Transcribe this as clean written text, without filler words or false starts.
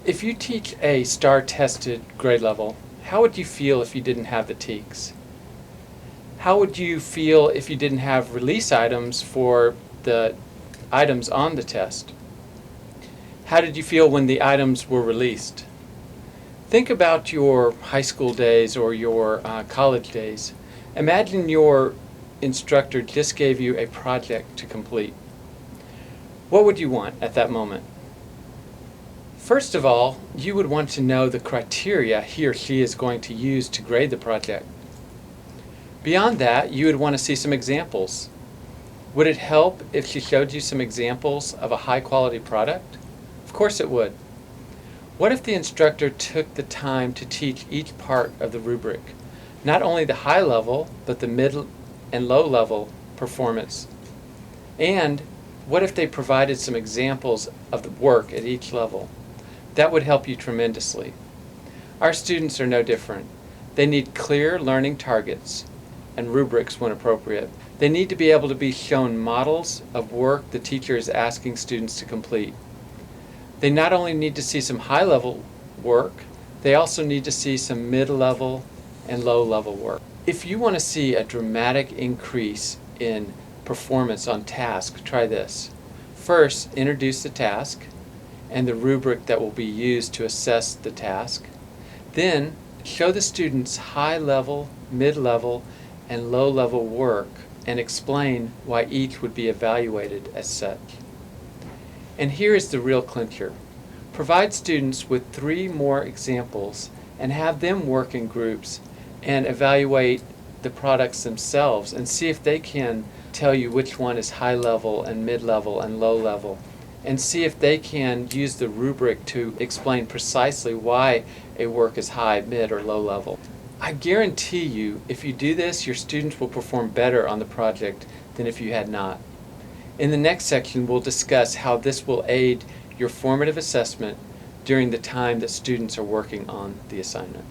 If you teach a STAR-tested grade level, how would you feel if you didn't have the TEKS? How would you feel if you didn't have release items for the items on the test? How did you feel when the items were released? Think about your high school days or your college days. Imagine your instructor just gave you a project to complete. What would you want at that moment? First of all, you would want to know the criteria he or she is going to use to grade the project. Beyond that, you would want to see some examples. Would it help if she showed you some examples of a high-quality product? Of course it would. What if the instructor took the time to teach each part of the rubric, not only the high level, but the mid and low level performance? And what if they provided some examples of the work at each level? That would help you tremendously. Our students are no different. They need clear learning targets and rubrics when appropriate. They need to be able to be shown models of work the teacher is asking students to complete. They not only need to see some high-level work, they also need to see some mid-level and low-level work. If you want to see a dramatic increase in performance on task, try this. First, introduce the task and the rubric that will be used to assess the task. Then, show the students high-level, mid-level, and low-level work and explain why each would be evaluated as such. And here is the real clincher. Provide students with 3 more examples and have them work in groups and evaluate the products themselves and see if they can tell you which one is high-level and mid-level and low-level, and see if they can use the rubric to explain precisely why a work is high, mid, or low level. I guarantee you, if you do this, your students will perform better on the project than if you had not. In the next section, we'll discuss how this will aid your formative assessment during the time that students are working on the assignment.